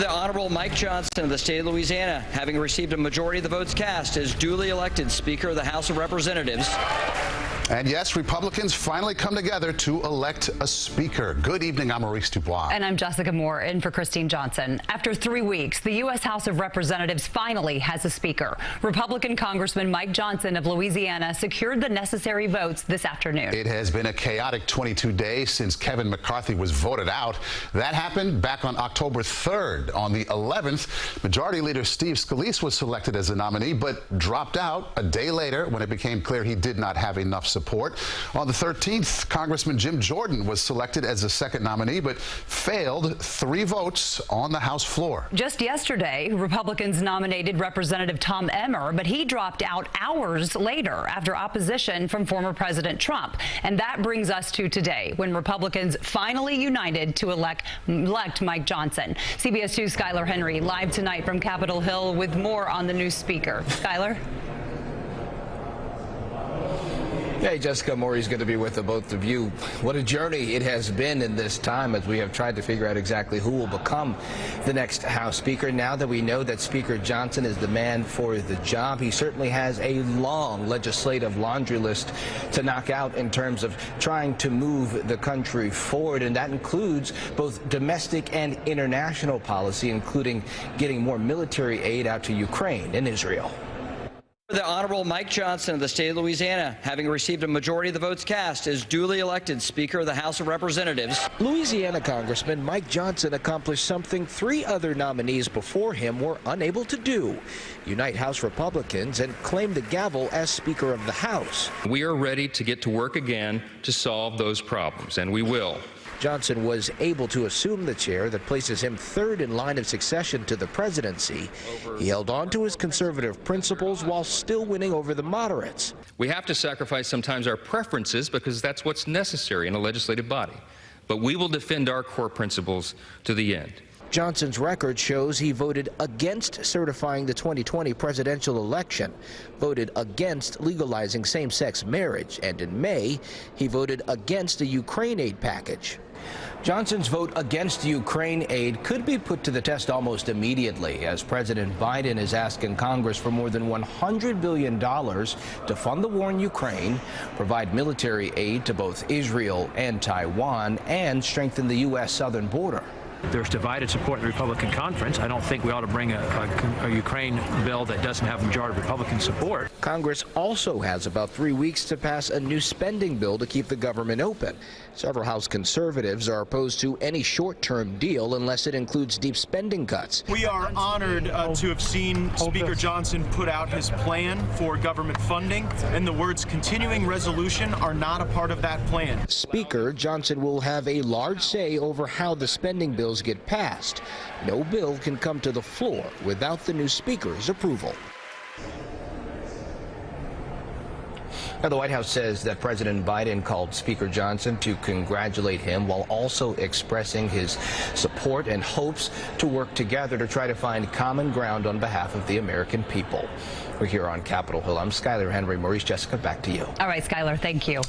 The Honorable Mike Johnson of the state of Louisiana, having received a majority of the votes cast, is duly elected Speaker of the House of Representatives. And yes, Republicans finally come together to elect a speaker. Good evening, I'm Maurice Dubois. And I'm Jessica Moore, in for Christine Johnson. After 3 weeks, the U.S. House of Representatives finally has a speaker. Republican Congressman Mike Johnson of Louisiana secured the necessary votes this afternoon. It has been a chaotic 22 days since Kevin McCarthy was voted out. That happened back on October 3rd. On the 11th, Majority Leader Steve Scalise was selected as a nominee, but dropped out a day later when it became clear he did not have enough support. On the 13th, Congressman Jim Jordan was selected as the second nominee, but failed 3 votes on the House floor. Just yesterday, Republicans nominated Representative Tom Emmer, but he dropped out hours later after opposition from former President Trump. And that brings us to today, when Republicans finally united to elect Mike Johnson. CBS 2's Skylar Henry live tonight from Capitol Hill with more on the new speaker. Skylar? Hey, Jessica, Maury's good to be with the both of you. What a journey it has been in this time as we have tried to figure out exactly who will become the next House Speaker. Now that we know that Speaker Johnson is the man for the job, he certainly has a long legislative laundry list to knock out in terms of trying to move the country forward, and that includes both domestic and international policy, including getting more military aid out to Ukraine and Israel. The Honorable Mike Johnson of the state of Louisiana, having received a majority of the votes cast, is duly elected Speaker of the House of Representatives. Louisiana Congressman Mike Johnson accomplished something 3 other nominees before him were unable to do: unite House Republicans and claim the gavel as Speaker of the House. We are ready to get to work again to solve those problems, and we will. Johnson was able to assume the chair that places him 3rd in line of succession to the presidency. He held on to his conservative principles while still winning over the moderates. We have to sacrifice sometimes our preferences because that's what's necessary in a legislative body. But we will defend our core principles to the end. Johnson's record shows he voted against certifying the 2020 presidential election, voted against legalizing same-sex marriage, and in May, he voted against the Ukraine aid package. Johnson's vote against Ukraine aid could be put to the test almost immediately, as President Biden is asking Congress for more than $100 billion to fund the war in Ukraine, provide military aid to both Israel and Taiwan, and strengthen the U.S. southern border. There's divided support in the Republican conference. I don't think we ought to bring a Ukraine bill that doesn't have majority Republican support. Congress also has about 3 weeks to pass a new spending bill to keep the government open. Several House conservatives are opposed to any short-term deal unless it includes deep spending cuts. We are honored to have seen Speaker Johnson put out his plan for government funding, and the words continuing resolution are not a part of that plan. Speaker Johnson will have a large say over how the spending bills get passed. No bill can come to the floor without the new Speaker's approval. Now, the White House says that President Biden called Speaker Johnson to congratulate him while also expressing his support and hopes to work together to try to find common ground on behalf of the American people. We're here on Capitol Hill. I'm Skylar Henry. Maurice, Jessica, back to you. All right, Skylar, thank you.